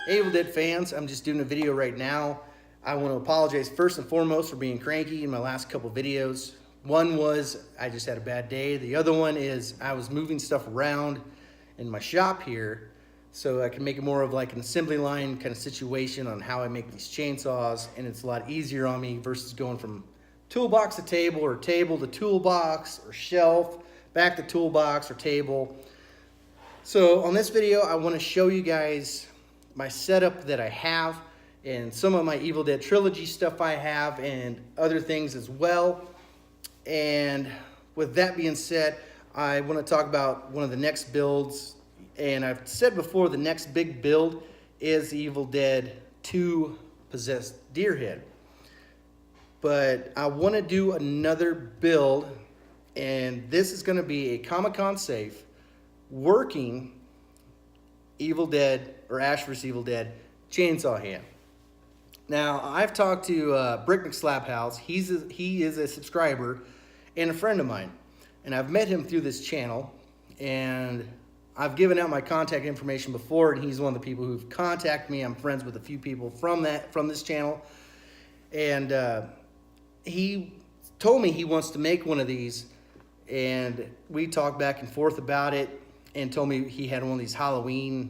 Hey, Evil Dead fans, I'm just doing a video right now. I want to apologize first and foremost for being cranky in my last couple videos. One was I just had a bad day. The other one is I was moving stuff around in my shop here so I can make it more of like an assembly line kind of situation on how I make these chainsaws, and it's a lot easier on me versus going from toolbox to table or table to toolbox or shelf, back to toolbox or table. So on this video, I want to show you guys my setup that I have and some of my Evil Dead Trilogy stuff I have and other things as well. And with that being said, I want to talk about one of the next builds. And I've said before, the next big build is the Evil Dead 2 Possessed Deerhead. But I want to do another build, and this is going to be a Comic-Con safe working Evil Dead or Ash vs. Evil Dead chainsaw hand. Now, I've talked to Brick Slap House. He is a subscriber and a friend of mine, and I've met him through this channel, and I've given out my contact information before, and he's one of the people who've contacted me. I'm friends with a few people from this channel, and he told me he wants to make one of these, and we talked back and forth about it, and told me he had one of these Halloween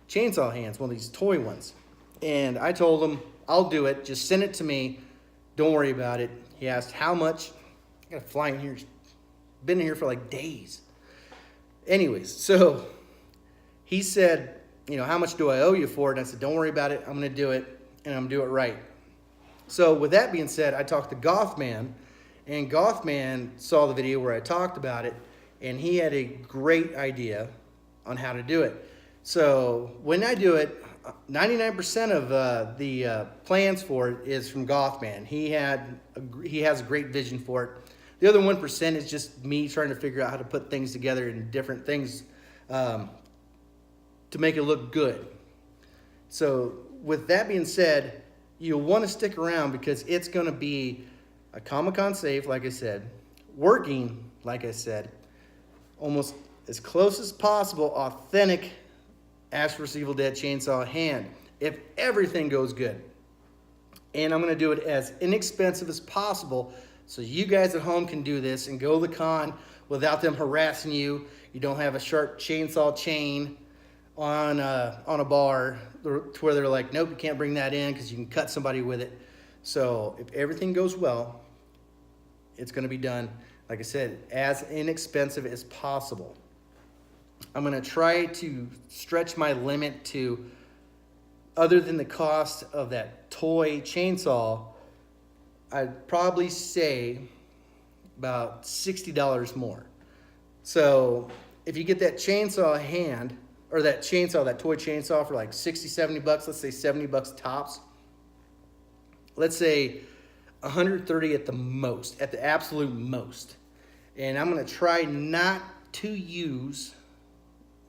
chainsaw hands, one of these toy ones. And I told him, I'll do it. Just send it to me. Don't worry about it. He asked how much. I gotta fly in here. Been in here for like days. Anyways, so he said, you know, how much do I owe you for it? And I said, don't worry about it. I'm gonna do it, and I'm gonna do it right. So with that being said, I talked to Gothman, and Gothman saw the video where I talked about it, and he had a great idea on how to do it. So when I do it, 99% of the plans for it is from Gothman. He has a great vision for it. The other 1% is just me trying to figure out how to put things together in different things to make it look good. So with that being said, you'll want to stick around because it's going to be a Comic-Con safe, like I said, working, like I said, almost as close as possible, authentic Ash vs. Evil Dead chainsaw hand, if everything goes good. And I'm going to do it as inexpensive as possible so you guys at home can do this and go to the con without them harassing you. You don't have a sharp chainsaw chain on a bar to where they're like, nope, you can't bring that in because you can cut somebody with it. So if everything goes well, it's going to be done, like I said, as inexpensive as possible. I'm going to try to stretch my limit to, other than the cost of that toy chainsaw, I'd probably say about $60 more. So if you get that chainsaw hand, or that toy chainsaw for like 60, 70 bucks, let's say 70 bucks tops, let's say 130 at the most, at the absolute most. And I'm going to try not to use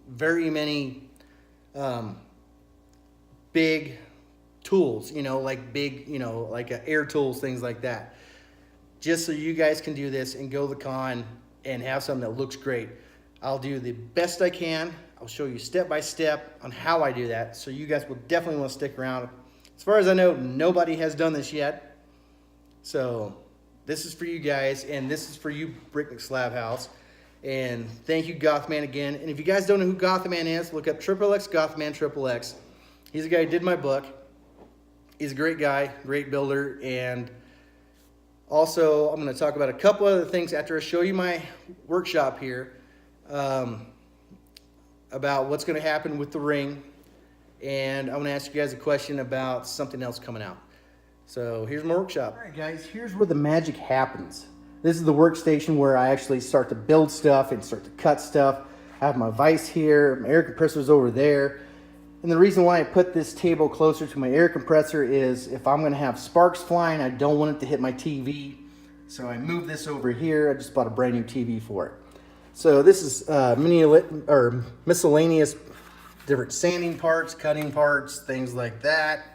very many big tools, like air tools, things like that. Just so you guys can do this and go to the con and have something that looks great. I'll do the best I can. I'll show you step by step on how I do that. So you guys will definitely want to stick around. As far as I know, nobody has done this yet. So this is for you guys, and this is for you, Brick Slab House. And thank you, Gothman, again. And if you guys don't know who Gothman is, look up XXX Gothman XXX. He's the guy who did my book. He's a great guy, great builder. And also, I'm going to talk about a couple other things after I show you my workshop here about what's going to happen with the ring. And I'm going to ask you guys a question about something else coming out. So here's my workshop. All right, guys, here's where the magic happens. This is the workstation where I actually start to build stuff and start to cut stuff. I have my vise here, my air compressor's over there. And the reason why I put this table closer to my air compressor is if I'm gonna have sparks flying, I don't want it to hit my TV. So I moved this over here. I just bought a brand new TV for it. So this is miscellaneous different sanding parts, cutting parts, things like that.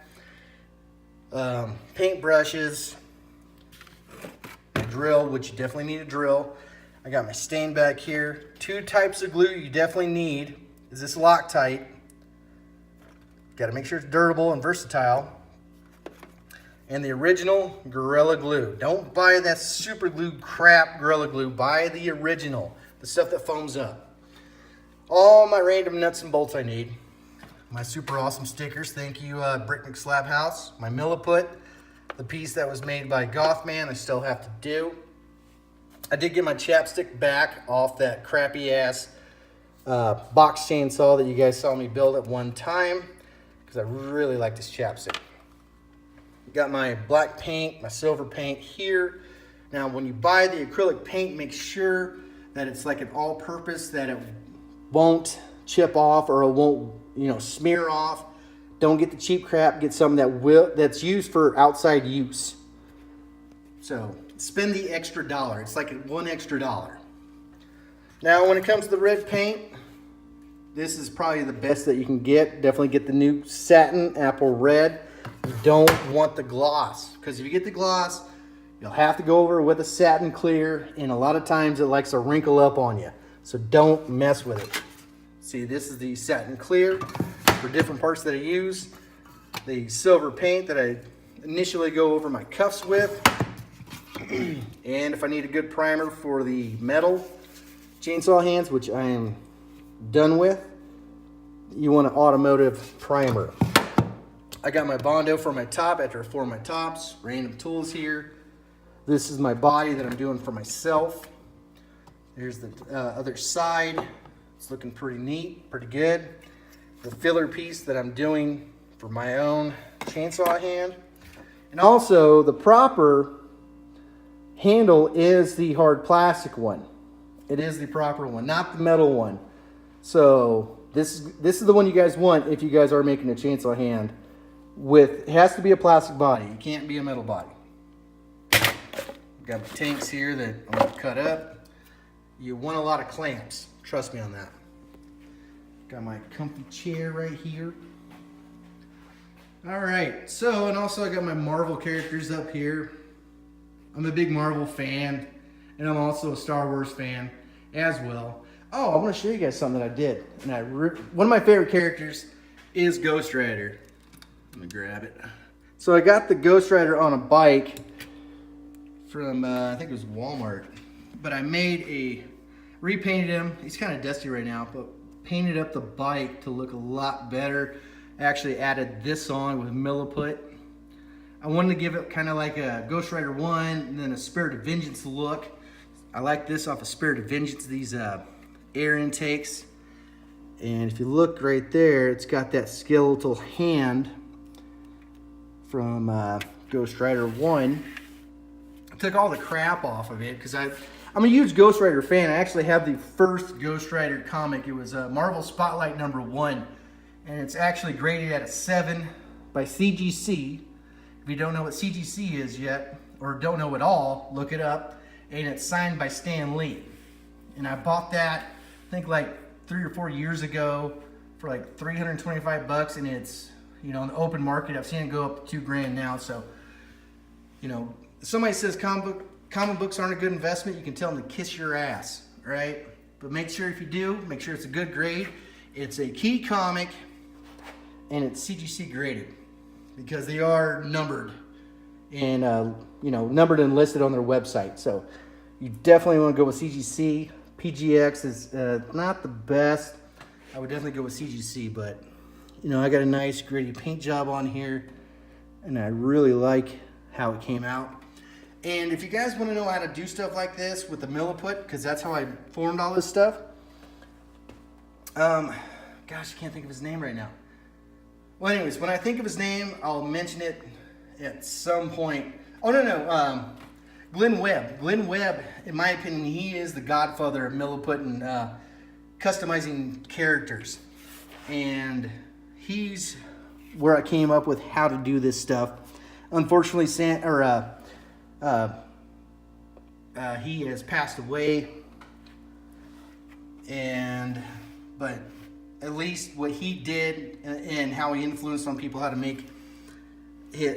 Paint brushes, a drill, which you definitely need a drill. I got my stain back here. Two types of glue you definitely need is this Loctite Got to make sure it's durable and versatile. And the original Gorilla Glue. Don't buy that super glue crap Gorilla Glue. Buy the original, the stuff that foams up. All my random nuts and bolts I need. My super awesome stickers. Thank you, Brick McSlab House. My milliput, the piece that was made by Gothman, I still have to do. I did get my chapstick back off that crappy ass box chainsaw that you guys saw me build at one time, because I really like this chapstick. Got my black paint, my silver paint here. Now, when you buy the acrylic paint, make sure that it's like an all-purpose, that it won't chip off or it won't, you know, smear off. Don't get the cheap crap. Get something that's used for outside use. So spend the extra dollar. It's like $1 extra. Now, when it comes to the red paint, this is probably the best that you can get. Definitely get the new satin apple red. You don't want the gloss, because if you get the gloss, you'll have to go over with a satin clear, and a lot of times it likes to wrinkle up on you. So don't mess with it. See, this is the satin clear for different parts that I use. The silver paint that I initially go over my cuffs with. And if I need a good primer for the metal chainsaw hands, which I am done with, you want an automotive primer. I got my Bondo for my top after I form my tops. Random tools here. This is my body that I'm doing for myself. Here's the other side. It's looking pretty neat, pretty good. The filler piece that I'm doing for my own chainsaw hand. And also the proper handle is the hard plastic one. It is the proper one, not the metal one. So this is the one you guys want if you guys are making a chainsaw hand. It has to be a plastic body. It can't be a metal body. Got the tanks here that I'm going to cut up. You want a lot of clamps. Trust me on that. Got my comfy chair right here. All right. So, and also I got my Marvel characters up here. I'm a big Marvel fan, and I'm also a Star Wars fan as well. Oh, I want to show you guys something that I did. And one of my favorite characters is Ghost Rider. Let me grab it. So I got the Ghost Rider on a bike from, I think it was Walmart. But I repainted him. He's kind of dusty right now, but painted up the bike to look a lot better. I actually added this on with milliput. I wanted to give it kind of like a Ghost Rider 1 and then a Spirit of Vengeance look. I like this off of Spirit of Vengeance, these air intakes. And if you look right there, it's got that skeletal hand from Ghost Rider 1. I took all the crap off of it because I'm a huge Ghost Rider fan. I actually have the first Ghost Rider comic. It was Marvel Spotlight #1, and it's actually graded at a 7 by CGC. If you don't know what CGC is yet, or don't know at all, look it up. And it's signed by Stan Lee. And I bought that, I think like 3 or 4 years ago for like $325, and it's, you know, in the open market, I've seen it go up to $2,000 now. So, you know, if somebody says comic books aren't a good investment, you can tell them to kiss your ass, right? But make sure if you do, make sure it's a good grade. It's a key comic, and it's CGC graded, because they are numbered and, you know, numbered and listed on their website. So you definitely want to go with CGC. PGX is not the best. I would definitely go with CGC, but, you know, I got a nice gritty paint job on here, and I really like how it came out. And if you guys want to know how to do stuff like this with the milliput, because that's how I formed all this stuff. Gosh, I can't think of his name right now. Well, anyways, when I think of his name, I'll mention it at some point. Oh, no. Glenn Webb. Glenn Webb, in my opinion, he is the godfather of milliput and customizing characters. And he's where I came up with how to do this stuff. Unfortunately, he has passed away. But at least what he did and how he influenced on people how to make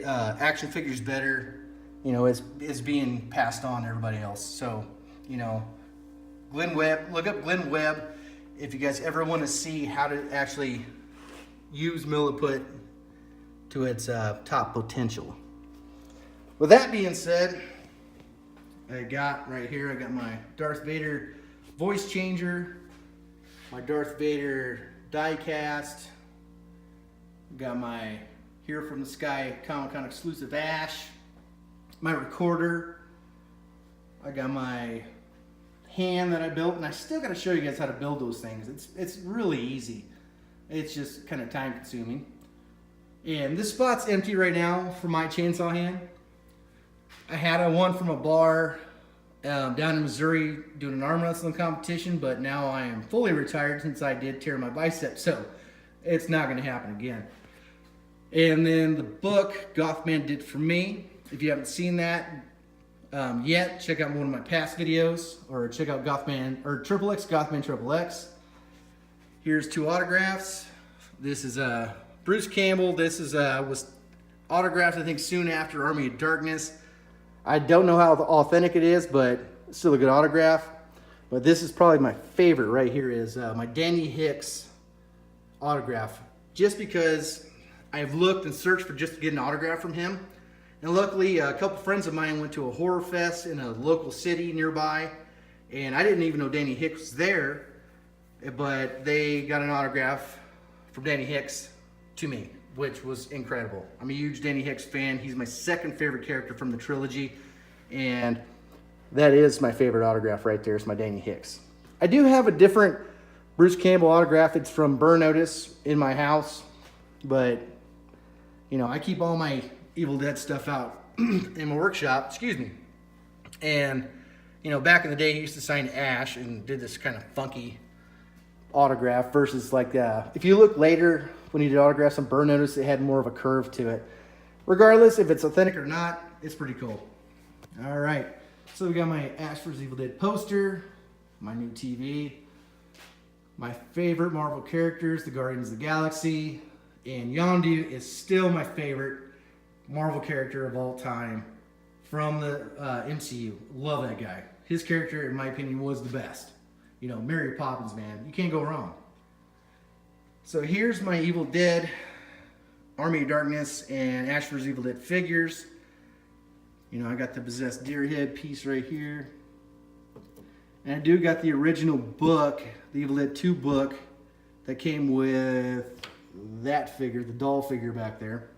action figures better, you know, is being passed on to everybody else. So, you know, Glenn Webb, look up Glenn Webb if you guys ever want to see how to actually use Milliput to its top potential. With that being said, I got right here, I got my Darth Vader voice changer, my Darth Vader die cast, got my Here from the Sky Comic-Con exclusive Ash, my recorder, I got my hand that I built, and I still got to show you guys how to build those things. It's really easy. It's just kind of time consuming. And this spot's empty right now for my chainsaw hand. I had one from a bar down in Missouri doing an arm wrestling competition, but now I am fully retired since I did tear my bicep, so it's not going to happen again. And then the book Gothman did for me. If you haven't seen that yet, check out one of my past videos, or check out Gothman or XXX, Gothman XXX. Here's 2 autographs. This is Bruce Campbell. This is was autographed, I think, soon after Army of Darkness. I don't know how authentic it is, but it's still a good autograph. But this is probably my favorite right here, is my Danny Hicks autograph. Just because I've looked and searched for just to get an autograph from him. And luckily, a couple friends of mine went to a horror fest in a local city nearby. And I didn't even know Danny Hicks was there. But they got an autograph from Danny Hicks to me, which was incredible. I'm a huge Danny Hicks fan. He's my second favorite character from the trilogy, and that is my favorite autograph right there. It's my Danny Hicks. I do have a different Bruce Campbell autograph. It's from Burn Notice in my house, but you know, I keep all my Evil Dead stuff out in my workshop, excuse me. And you know, back in the day, he used to sign Ash and did this kind of funky autograph versus like if you look later when he did autographs on Burn Notice, it had more of a curve to it. Regardless if it's authentic or not, it's pretty cool. All right, so we got my Ash vs. Evil Dead poster, my new TV, my favorite Marvel characters, the Guardians of the Galaxy, and Yondu is still my favorite Marvel character of all time from the MCU. Love that guy. His character, in my opinion, was the best. You know, Mary Poppins, man. You can't go wrong. So here's my Evil Dead, Army of Darkness, and Ash vs. Evil Dead figures. You know, I got the Possessed Deer Head piece right here. And I do got the original book, the Evil Dead 2 book, that came with that figure, the doll figure back there.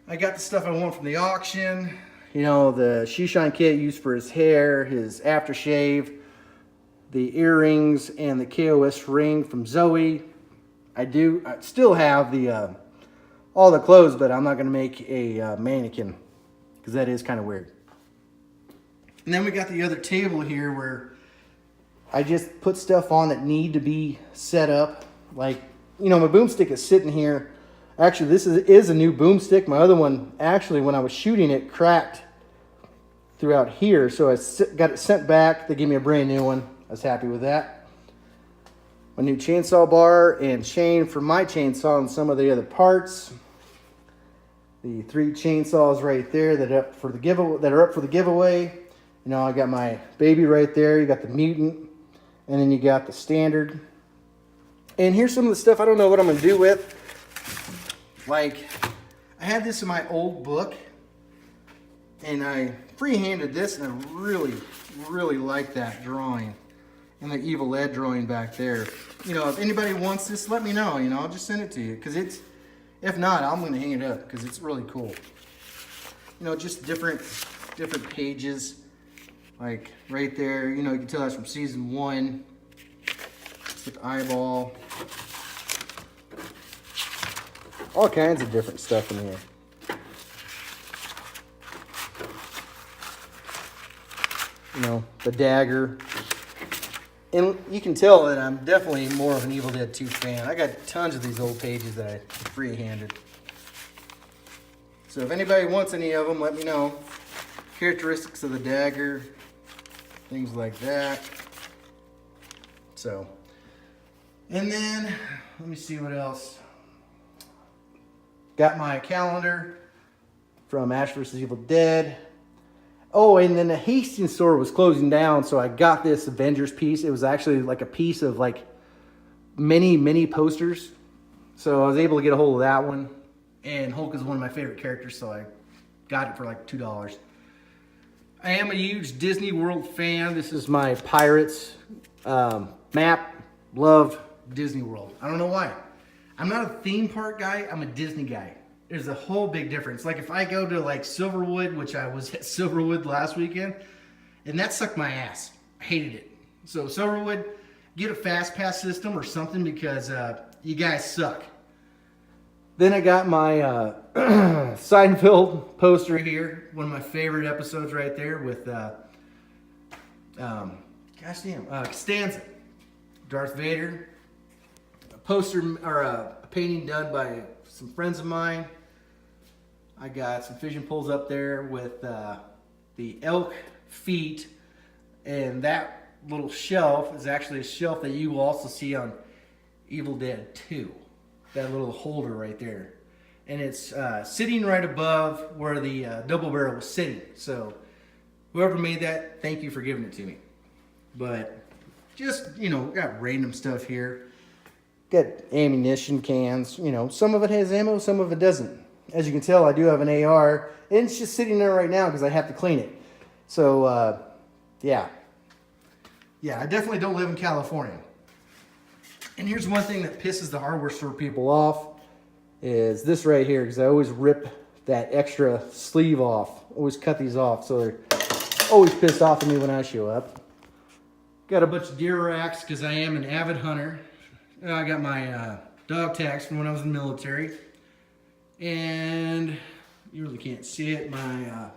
I got the stuff I want from the auction. You know, the Shishine kit used for his hair, his aftershave, the earrings, and the KOS ring from Zoe. I still have the all the clothes, but I'm not going to make a mannequin because that is kind of weird. And then we got the other table here where I just put stuff on that need to be set up. Like, you know, my boomstick is sitting here. Actually, this is a new boomstick. My other one, actually, when I was shooting it, cracked throughout here, so I got it sent back. They gave me a brand new one. I was happy with that. My new chainsaw bar and chain for my chainsaw and some of the other parts. The 3 chainsaws right there that are up for the giveaway. You know, I got my baby right there. You got the mutant, and then you got the standard. And here's some of the stuff I don't know what I'm gonna do with. Like, I had this in my old book, and I freehanded this, and I really, really like that drawing and the Evil Ed drawing back there. You know, if anybody wants this, let me know. You know, I'll just send it to you, because it's, if not, I'm going to hang it up because it's really cool. You know, just different pages, like right there. You know, you can tell that's from season 1. With the eyeball, all kinds of different stuff in here. You know, the dagger. And you can tell that I'm definitely more of an Evil Dead 2 fan. I got tons of these old pages that I free-handed. So if anybody wants any of them, let me know. Characteristics of the dagger, things like that. So, and then, let me see what else. Got my calendar from Ash vs. Evil Dead. Oh, and then the Hastings store was closing down, so I got this Avengers piece. It was actually like a piece of like mini posters. So I was able to get a hold of that one. And Hulk is one of my favorite characters, so I got it for like $2. I am a huge Disney World fan. This is my Pirates map. Love Disney World. I don't know why. I'm not a theme park guy. I'm a Disney guy. There's a whole big difference. Like if I go to like Silverwood, which I was at Silverwood last weekend, and that sucked my ass. I hated it. So Silverwood, get a fast pass system or something because you guys suck. Then I got my Seinfeld poster here. One of my favorite episodes right there with, Costanza. Darth Vader. A poster, or a painting done by some friends of mine. I got some fishing poles up there with the elk feet. And that little shelf is actually a shelf that you will also see on Evil Dead 2. That little holder right there, and it's sitting right above where the double barrel was sitting. So whoever made that, thank you for giving it to me. But just, you know, got random stuff here. Got ammunition cans, you know, some of it has ammo, some of it doesn't. As you can tell, I do have an AR, and it's just sitting there right now because I have to clean it. So yeah, I definitely don't live in California. And here's one thing that pisses the hardware store people off is this right here, because I always rip that extra sleeve off. Always cut these off, so they're always pissed off at me when I show up. Got a bunch of deer racks because I am an avid hunter. I got my dog tags from when I was in the military. And you really can't see it, my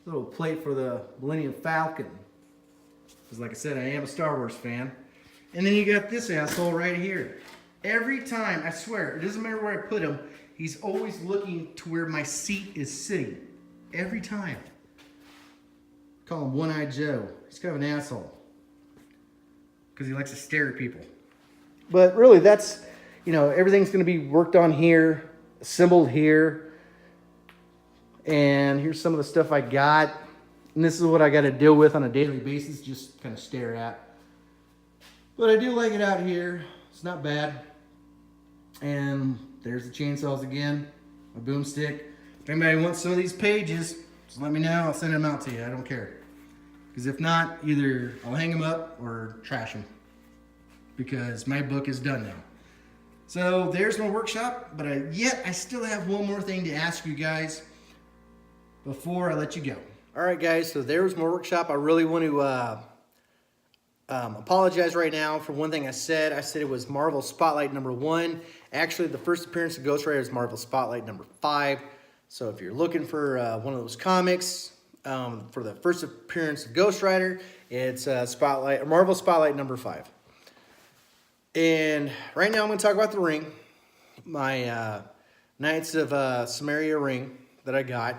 little plate for the Millennium Falcon. Because like I said, I am a Star Wars fan. And then you got this asshole right here. Every time, I swear, it doesn't matter where I put him, he's always looking to where my seat is sitting. Every time. Call him One-Eyed Joe. He's kind of an asshole. Because he likes to stare at people. But really, that's, you know, everything's going to be worked on here, assembled here. And here's some of the stuff I got. And this is what I got to deal with on a daily basis, just kind of stare at. But I do like it out here. It's not bad. And there's the chainsaws again. My boomstick. If anybody wants some of these pages, just let me know. I'll send them out to you. I don't care. Because if not, either I'll hang them up or trash them. Because my book is done now. So there's my workshop. But I still have one more thing to ask you guys before I let you go. All right, guys. So there's my workshop. I really want to... apologize right now for one thing I said. I said it was Marvel Spotlight number 1. Actually, the first appearance of Ghost Rider is Marvel Spotlight number 5. So if you're looking for one of those comics for the first appearance of Ghost Rider, it's Marvel Spotlight number 5. And right now I'm going to talk about the ring. My Knights of Samaria ring that I got,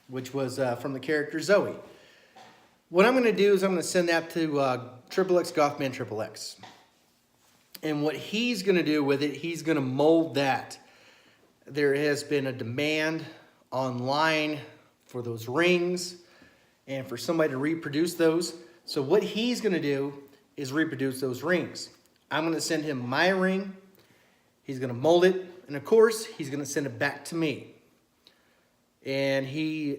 which was from the character Zoe. What I'm going to do is I'm going to send that to XXX Gothman XXX. And what he's going to do with it, he's going to mold that. There has been a demand online for those rings and for somebody to reproduce those. So what he's going to do is reproduce those rings. I'm going to send him my ring. He's going to mold it. And of course, he's going to send it back to me. And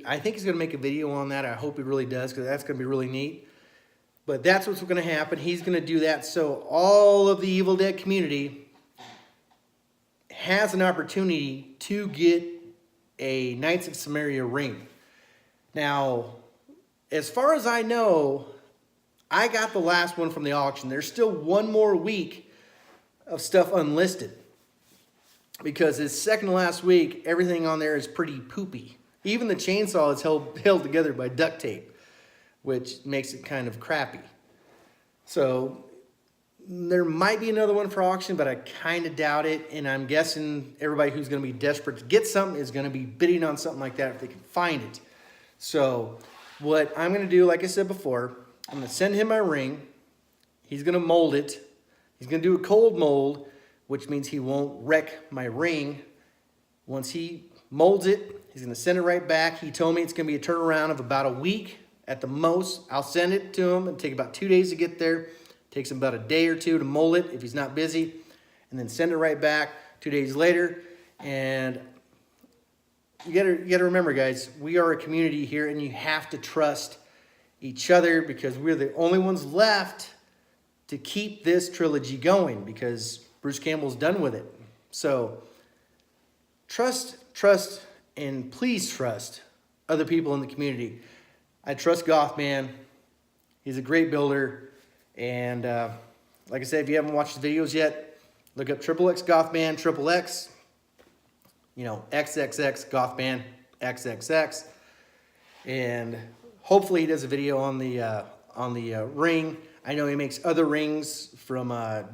I think he's going to make a video on that. I hope he really does, because that's going to be really neat. But that's what's going to happen. He's going to do that so all of the Evil Dead community has an opportunity to get a Knights of Samaria ring. Now, as far as I know, I got the last one from the auction. There's still one more week of stuff unlisted. Because it's second to last week, everything on there is pretty poopy. Even the chainsaw is held together by duct tape, which makes it kind of crappy. So there might be another one for auction, but I kind of doubt it. And I'm guessing everybody who's going to be desperate to get something is going to be bidding on something like that if they can find it. So what I'm going to do, like I said before, I'm going to send him my ring. He's going to mold it. He's going to do a cold mold, which means he won't wreck my ring. Once he molds it, he's going to send it right back. He told me it's going to be a turnaround of about a week at the most. I'll send it to him. It'll take about 2 days to get there. It takes him about a day or two to mold it if he's not busy. and then send it right back 2 days later. And you gotta remember, guys, we are a community here, and you have to trust each other, because we're the only ones left to keep this trilogy going, because Bruce Campbell's done with it. So trust, and please trust other people in the community. I trust Gothman. He's a great builder. And like I said, if you haven't watched the videos yet, look up XXX Gothman, XXX, you know, XXX Gothman, XXX. And hopefully he does a video on the ring. I know he makes other rings from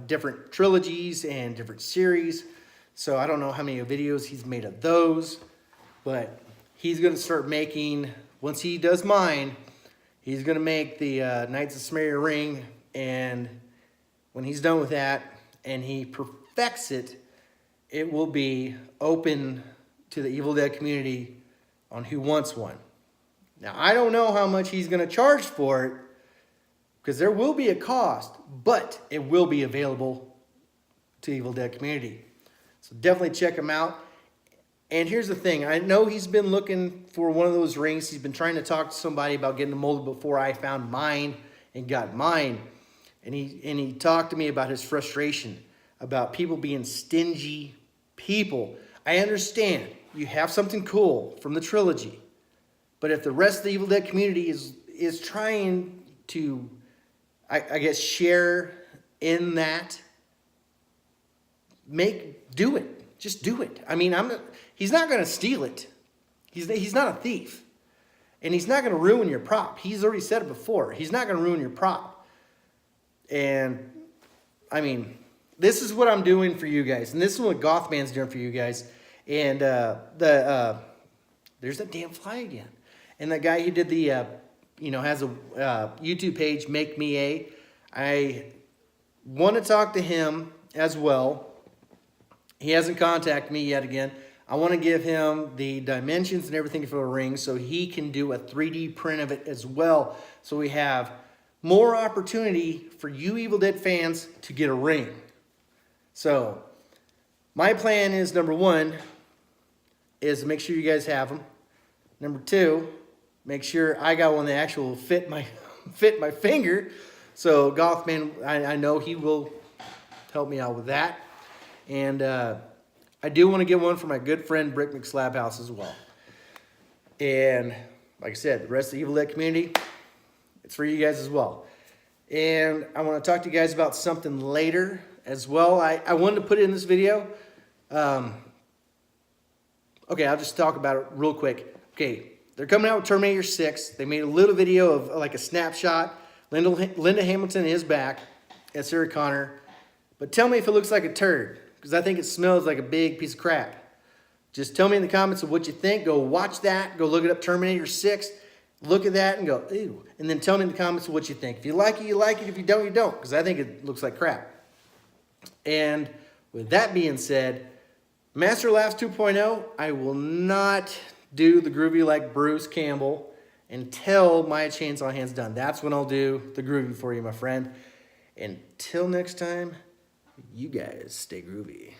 different trilogies and different series. So I don't know how many videos he's made of those, but he's going to start making, once he does mine, he's going to make the Knights of Samaria ring. And when he's done with that and he perfects it, it will be open to the Evil Dead community on who wants one. Now, I don't know how much he's going to charge for it, because there will be a cost, but it will be available to the Evil Dead community. So definitely check him out. And here's the thing. I know he's been looking for one of those rings. He's been trying to talk to somebody about getting a molded before I found mine and got mine. And he talked to me about his frustration, about people being stingy people. I understand. You have something cool from the trilogy. But if the rest of the Evil Dead community is trying to, I guess, share in that, do it. Just do it. I mean, he's not going to steal it. He's not a thief. And he's not going to ruin your prop. He's already said it before. He's not going to ruin your prop. And, I mean, this is what I'm doing for you guys. And this is what Gothman's doing for you guys. And there's that damn fly again. And that guy who did the, has a YouTube page, Make Me A. I want to talk to him as well. He hasn't contacted me yet again. I want to give him the dimensions and everything for a ring so he can do a 3D print of it as well. So we have more opportunity for you Evil Dead fans to get a ring. So my plan is, number one, is to make sure you guys have them. Number two, make sure I got one that actually fit my finger. So Gothman, I know he will help me out with that. And I do want to get one for my good friend Brick McSlabhouse as well. And like I said, the rest of the Evil Dead community, it's for you guys as well. And I want to talk to you guys about something later as well. I wanted to put it in this video. Okay, I'll just talk about it real quick. Okay, they're coming out with Terminator 6. They made a little video of like a snapshot. Linda Hamilton is back as Sarah Connor. But tell me if it looks like a turd, because I think it smells like a big piece of crap. Just tell me in the comments of what you think. Go watch that. Go look it up, Terminator 6. Look at that and go, ew. And then tell me in the comments of what you think. If you like it, you like it. If you don't, you don't. Because I think it looks like crap. And with that being said, Master Laughs 2.0, I will not do the groovy like Bruce Campbell until my Chainsaw Hand's done. That's when I'll do the groovy for you, my friend. Until next time, you guys stay groovy.